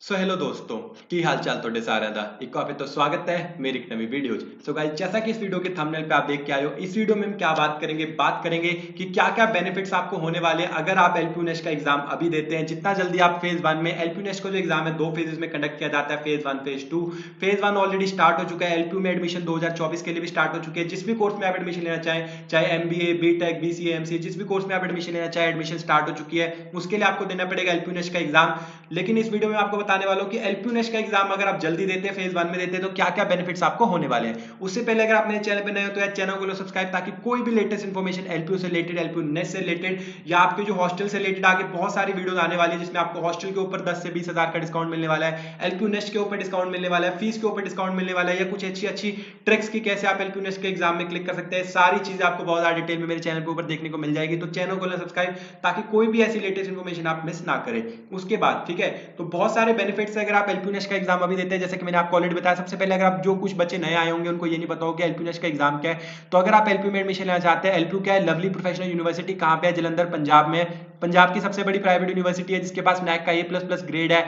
So hello दोस्तों की हाल चाल ਤੁਹਾਡੇ ਸਾਰਿਆਂ ਦਾ एक बार फिर तो स्वागत है मेरी एक नवी वीडियो। सो गाइस जैसा कि इस वीडियो के थंबनेल पे आप देख के आए हो, इस वीडियो में हम क्या बात करेंगे कि क्या क्या बेनिफिट्स आपको होने वाले हैं अगर आप एलपीयू नेस्ट का एग्जाम अभी देते हैं। जितना जल्दी आप फेज 1 में एलपीयू नेस्ट का जो एग्जाम है दो फेजेस में कंडक्ट किया जाता है, phase 1 phase 2। Phase 1 already start हो चुका है, एलपीयू में एडमिशन 2024 के लिए भी स्टार्ट हो चुके हैं। जिस भी कोर्स में आप एडमिशन लेना चाहें, चाहे एमबीए बीटेक बीसीए एमसीए, जिस भी कोर्स में आप एडमिशन लेना चाहे एडमिशन स्टार्ट हो चुकी है, उसके लिए आपको देना पड़ेगा एलपीयू नेस्ट का एग्जाम। लेकिन इस वीडियो में आपको बताने वाला हूं कि एलपीयू नेस्ट का एग्जाम अगर आप जल्दी देते हैं, फेज 1 में देते हैं, तो क्या क्या बेनिफिट्स आपको होने वाले हैं। उससे पहले अगर आप मेरे चैनल पे नए हो तो यार चैनल को लो सब्सक्राइब, ताकि कोई भी लेटेस्ट इंफॉर्मेशन एलपीयू से रिलेटेड, एलपीयू नेस्ट से रिलेटेड या आपके जो हॉस्टल से रिलेटेड आगे बहुत सारी वीडियोस आने वाली है, जिसमें आपको हॉस्टल के ऊपर 10 से 20 हजार का डिस्काउंट मिलने वाला है, एलपीयू नेस्ट के ऊपर डिस्काउंट मिलने वाला है, फीस के ऊपर डिस्काउंट मिलने वाला है, या कुछ अच्छी अच्छी ट्रिक्स की कैसे आप एलपीयू नेस्ट के एग्जाम में क्लिक कर सकते हैं। सारी चीजें आपको बहुत ज्यादा डिटेल में मेरे चैनल के ऊपर देखने को मिल जाएगी। तो चैनल को लो सब्सक्राइब, ताकि कोई भी ऐसी लेटेस्ट इंफॉर्मेशन आप मिस ना करें। उसके बाद ठीक है, तो बहुत सारे बेनिफिट्स है अगर आप एलपीयू नेस्ट का एग्जाम अभी देते हैं। जैसे कि मैंने आपको ऑलरेडी बताया, सबसे पहले अगर आप जो कुछ बच्चे नए आए होंगे उनको ये नहीं पता हो कि एलपीयू नेस्ट का एग्जाम क्या है, तो अगर आप एलपीयू में एडमिशन लेना चाहते हैं, एलपीयू क्या है, लवली प्रोफेशनल यूनिवर्सिटी कहां पे है, जलंधर पंजाब में। पंजाब की सबसे बड़ी प्राइवेट यूनिवर्सिटी है, जिसके पास नैक का A++ ग्रेड है,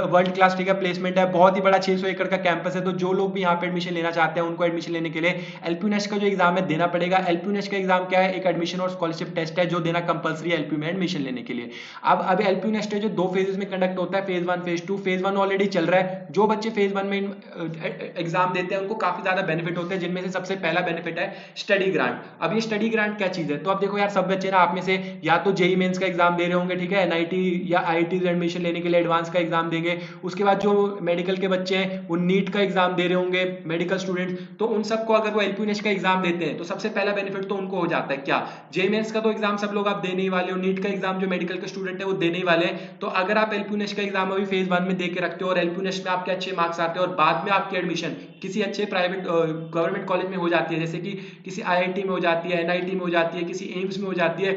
वर्ल्ड क्लास ठीक है प्लेसमेंट है, बहुत ही बड़ा 600 एकड़ का कैंपस है। तो जो लोग भी यहाँ पे एडमिशन लेना चाहते हैं, उनको एडमिशन लेने के लिए एलपीयू नेस्ट का जो एग्जाम है देना पड़ेगा। एलपीयू नेस्ट का एग्जाम क्या है, एक एडमिशन और स्कॉलरशिप टेस्ट है जो देना कंपलसरी है एलपीयू में एडमिशन लेने के लिए। अब एलपीयू नेस्ट है जो दो फेजेस में कंडक्ट होता है, फेज 1 फेज 2। फेज 1 ऑलरेडी चल रहा है। जो बच्चे फेज 1 में एग्जाम देते हैं उनको काफी ज्यादा बेनिफिट होते हैं, जिनमें से सबसे पहला बेनिफिट है स्टडी ग्रांट। अब ये स्टडी ग्रांट क्या चीज है, तो अब देखो यार, सब बच्चे ना आप में से या तो जेई मेंस का एग्जाम दे रहे होंगे, ठीक है, एनआईटी या आईआईटी में एडमिशन लेने के लिए एडवांस का एग्जाम देंगे। उसके बाद जो मेडिकल के बच्चे हैं वो नीट का एग्जाम दे रहे होंगे, मेडिकल स्टूडेंट। तो उन सबको अगर वो एलपीयू नेस्ट का एग्जाम देते हैं तो सबसे पहला बेनिफिट तो उनको हो जाता है क्या, जेई मेंस का तो एग्जाम सब लोग आप देने ही वाले हो, नीट का एग्जाम जो मेडिकल के स्टूडेंट है वो देने ही वाले हैं। तो अगर आप एलपीयू नेस्ट का एग्जाम अभी फेज 1 में दे के रखते हो और एलपीयू नेस्ट में आपके अच्छे मार्क्स आते हैं और बाद में आपकी एडमिशन किसी अच्छे प्राइवेट गवर्नमेंट कॉलेज में हो जाती है, जैसे कि किसी आईआईटी में हो जाती है, एनआईटी में हो जाती है, किसी एम्स में हो जाती है,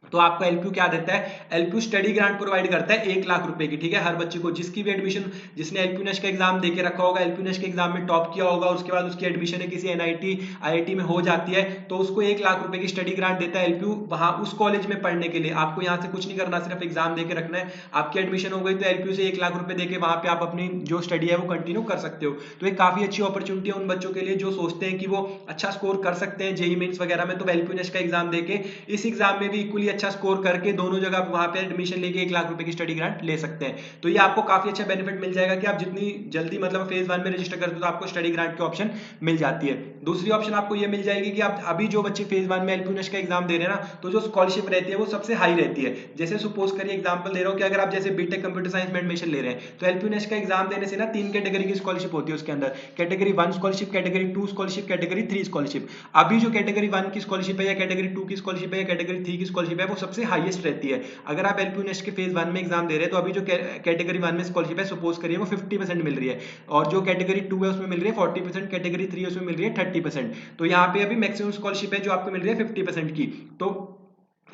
तो आपको एलपीयू क्या देता है, एलपीयू स्टडी ग्रांट प्रोवाइड करता है 1 लाख रुपए की, ठीक है, हर बच्चे को जिसकी भी एडमिशन, जिसने एलपीयू नेस्ट का एग्जाम देके रखा होगा, एलपीयू नेस्ट के एग्जाम में टॉप किया होगा, उसके बाद उसकी एडमिशन है किसी एनआईटी आईआईटी में हो जाती है, तो उसको 1 लाख रुपए की स्टडी ग्रांट देता है एलपीयू, वहां उस कॉलेज में पढ़ने के लिए। आपको यहाँ से कुछ नहीं करना, सिर्फ एग्जाम देके रखना है। आपकी एडमिशन हो गई तो एलपीयू से 1 लाख रुपए देके वहां पे आप अपनी जो स्टडी है वो कंटिन्यू कर सकते हो। तो एक काफी अच्छी अपॉर्चुनिटी है उन बच्चों के लिए जो सोचते हैं कि वो अच्छा स्कोर कर सकते हैं जेईई मेंस वगैरह में, तो एलपीयू नेस्ट का एग्जाम देके इस एग्जाम में भी इक्वली अच्छा स्कोर करके दोनों जगह आप वहां पे एडमिशन लेके 1 लाख रुपए की स्टडी ग्रांट ले सकते हैं। तो ये आपको काफी अच्छा बेनिफिट मिल जाएगा कि आप जितनी जल्दी मतलब फेज 1 में रजिस्टर करते हो तो आपको स्टडी ग्रांट की ऑप्शन मिल जाती है। दूसरी ऑप्शन आपको ये मिल जाएगी कि आप अभी जो बच्चे फेज 1 में एलपीयू नेस्ट का एग्जाम दे रहे हैं ना, तो जो स्कॉलरशिप रहती है वो सबसे हाई रहती है। जैसे सपोज करिए एग्जांपल दे रहा हूं कि अगर आप जैसे बीटेक कंप्यूटर साइंस में एडमिशन ले रहे हैं, तो एलपीयू नेस्ट का एग्जाम देने से ना 3 कैटेगरी की स्कॉलरशिप होती है उसके अंदर, category 1 scholarship, category 2 scholarship, category 3 scholarship. अभी जो कैटेगरी 1 की स्कॉलरशिप है या कैटेगरी 2 की स्कॉलरशिप है या कैटेगरी 3 की स्कॉलरशिप है वो सबसे हाईएस्ट रहती है। अगर आप एलपीयू नेस्ट के फेज 1 में एग्जाम दे रहे हैं तो अभी जो कैटेगरी 1 में स्कॉलरशिप है सपोज करिए वो 50% मिल रही है, और जो कैटेगरी 2 है उसमें मिल रही है 40%, कैटेगरी 3 है उसमें मिल रही है 30%। तो यहाँ पे अभी मैक्सिमम स्कॉलरशिप है जो आपको मिल रही है 50% की। तो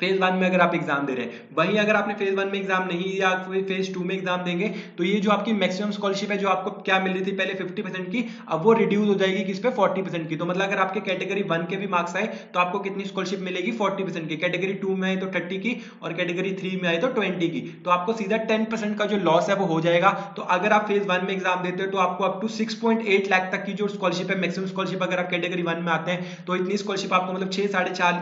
फेज 1 में अगर आप एग्जाम दे रहे हैं, वहीं अगर आपने फेज 1 में एग्जाम नहीं या फेज 2 में एग्जाम देंगे तो ये जो आपकी मैक्सिमम स्कॉलरशिप है जो आपको क्या मिल रही थी पहले 50% की, अब वो रिड्यूस हो जाएगी किस पे, 40% की। तो मतलब अगर आपके कैटेगरी 1 के भी मार्क्स आए तो आपको कितनी स्कॉलरशिप मिलेगी, 40% की, कैटेगरी 2 में आए तो 30 की, और कैटेगरी 3 में आए तो 20 की। तो आपको सीधा 10% का जो लॉस है वो हो जाएगा। तो अगर आप फेज 1 में एग्जाम देते हो तो आपको अप टू 6.8 लाख तक की जो स्कॉलरशिप है, मैक्सिमम स्कॉलरशिप, अगर आप कैटेगरी 1 में आते हैं तो इतनी स्कॉलरशिप आपको मतलब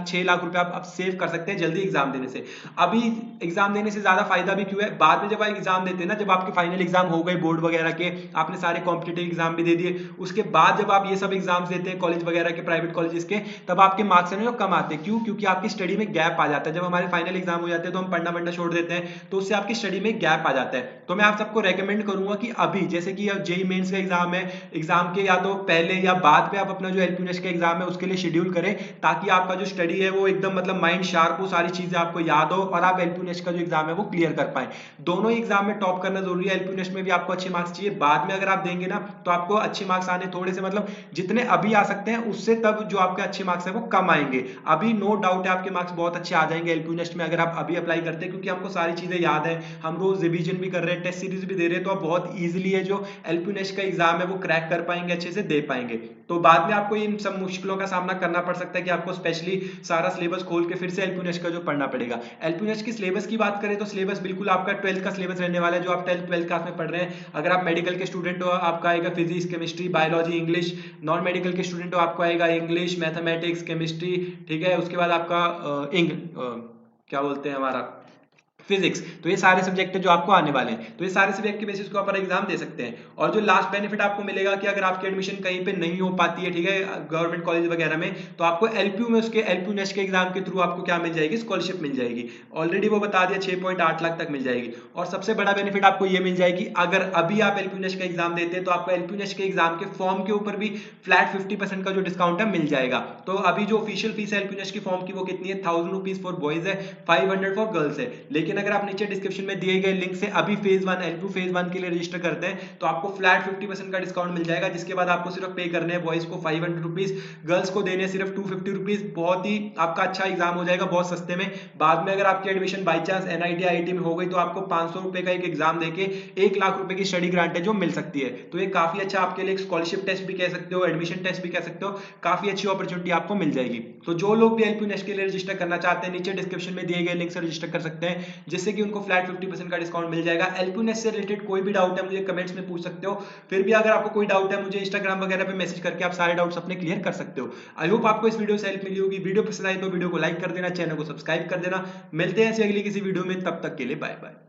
6 लाख रुपए आप सेव कर सकते हैं जल्दी एग्जाम देने से। अभी एग्जाम देने से ज्यादा फायदा भी क्यों है, बाद में जब आप एग्जाम देते हैं ना, जब आपके फाइनल एग्जाम हो गए बोर्ड वगैरह के, आपने सारे कॉम्पिटिटिव एग्जाम भी दे दिए, उसके बाद जब आप ये सब एग्जाम्स देते हैं कॉलेज वगैरह के, प्राइवेट कॉलेजेस के, तब आपके मार्क्स हैं जो कम आते हैं। क्यों, क्योंकि आपकी स्टडी में गैप आ जाता है। जब हमारे फाइनल एग्जाम हो जाते हैं तो हम पढ़ना छोड़ देते हैं, तो उससे आपकी स्टडी में गैप आ जाता है। तो मैं आप सबको रेकमेंड करूंगा कि अभी जैसे कि जेईई मेंस का एग्जाम है, एग्जाम के या तो पहले या बाद में आप अपना जो एलपीयू नेस्ट का एग्जाम है उसके लिए शेड्यूल करें, ताकि आपका जो स्टडी है वो एकदम मतलब माइंड शार्प हो, सारी चीजें आपको याद हो और आप एलपीयू नेस्ट का जो एग्जाम है वो क्लियर कर पाए। दोनों ही एग्जाम में टॉप करना जरूरी है, एलपीयू नेस्ट में भी आपको अच्छे मार्क्स चाहिए, बाद में अगर आप देंगे ना तो आपको अच्छे मार्क्स आने थोड़े से मतलब जितने अभी आ सकते हैं उससे तब जो आपके अच्छे मार्क्स है वो कम आएंगे। अभी नो डाउट है आपके मार्क्स बहुत अच्छे आ जाएंगे एलपीयू नेस्ट में अगर आप अभी अप्लाई करते हैं, क्योंकि हमको सारी चीजें याद है, हम रोज रिवीजन भी कर रहे हैं, टेस्ट सीरीज भी दे रहे हैं, तो आप बहुत इजीली है जो एलपीयू नेस्ट का एग्जाम है वो क्रैक कर पाएंगे, अच्छे से दे पाएंगे। तो बाद में आपको इन सब मुश्किलों का सामना करना पड़ सकता है कि आपको स्पेशली सारा सिलेबस खोल के फिर से एलपीयू नेस्ट का जो पढ़ना पड़ेगा। एलपीयूनेस्ट की सिलेबस की बात करें तो सिलेबस बिल्कुल आपका 12th का सिलेबस रहने वाला है, जो आप 12th क्लास में पढ़ रहे हैं। अगर आप मेडिकल के स्टूडेंट हो आपका आएगा physics, chemistry, biology, English. Non medical के स्टूडेंट हो आपको आएगा इंग्लिश, मैथमेटिक्स, केमिस्ट्री, ठीक है। उसके बाद आपका क्या बोलते हैं हमारा फिजिक्स। तो ये सारे सब्जेक्ट जो आपको आने वाले हैं, तो ये सारे सब्जेक्ट के बेसिस को आप एग्जाम दे सकते हैं। और जो लास्ट बेनिफिट आपको मिलेगा कि अगर आपकी एडमिशन कहीं पे नहीं हो पाती है, ठीक है, गवर्नमेंट कॉलेज वगैरह में, तो आपको एलपीयू में उसके एलपीयू नेस्ट के एग्जाम के थ्रू आपको क्या मिल जाएगी, स्कॉलरशिप मिल जाएगी। ऑलरेडी वो बता दिया 6.8 लाख तक मिल जाएगी। और सबसे बड़ा बेनिफिट आपको ये मिल जाएगी, अगर अभी आप एलपीयू नेस्ट का एग्जाम देते हैं तो आपको एलपीयू नेस्ट के एग्जाम के फॉर्म के ऊपर भी फ्लैट 50% का जो डिस्काउंट है मिल जाएगा। तो अभी जो ऑफिशियल फीस है एलपीयू नेस्ट की फॉर्म की वो कितनी है, 1000 रुपीज फॉर बॉयज है, 500 फॉर गर्ल्स है। लेकिन अगर आप नीचे डिस्क्रिप्शन में दिए गए लिंक से अभी फेज 1 एलपीयू फेज 1 के लिए रजिस्टर करते हैं तो आपको फ्लैट 50% का डिस्काउंट मिल जाएगा, जिसके बाद आपको सिर्फ पे करने हैं बॉयज को 500 रुपीज, गर्ल्स को देने सिर्फ 250 रुपीज। बहुत ही आपका अच्छा एग्जाम हो जाएगा, बहुत सस्ते में। बाद में अगर आपकी admission by chance NIT IIT में हो गई तो आपको 500 रुपए का एक एग्जाम देके 1 लाख रुपए की स्टडी ग्रांट है जो मिल सकती है। तो ये काफी अच्छा आपके लिए स्कॉलरशिप टेस्ट भी कह सकते हो, एडमिशन टेस्ट भी कह सकते हो, काफी अच्छी अपॉर्चुनिटी आपको मिल जाएगी। तो जो लोग भी एलपीयू नेस्ट के लिए रजिस्टर करना चाहते हैं नीचे डिस्क्रिप्शन में दिए गए लिंक से रजिस्टर कर सकते हैं, जिससे कि उनको फ्लैट 50% का डिस्काउंट मिल जाएगा। एलपीयू नेस्ट से रिलेटेड कोई भी डाउट है मुझे कमेंट्स में पूछ सकते हो। फिर भी अगर आपको कोई डाउट है मुझे इंस्टाग्राम वगैरह पे मैसेज करके आप सारे डाउट्स अपने क्लियर कर सकते हो। आई होप आपको इस वीडियो से हेल्प मिली होगी। वीडियो पसंद आई तो वीडियो को लाइक कर देना, चैनल को सब्सक्राइब कर देना। मिलते हैं ऐसी अगली किसी वीडियो में, तब तक के लिए बाय बाय।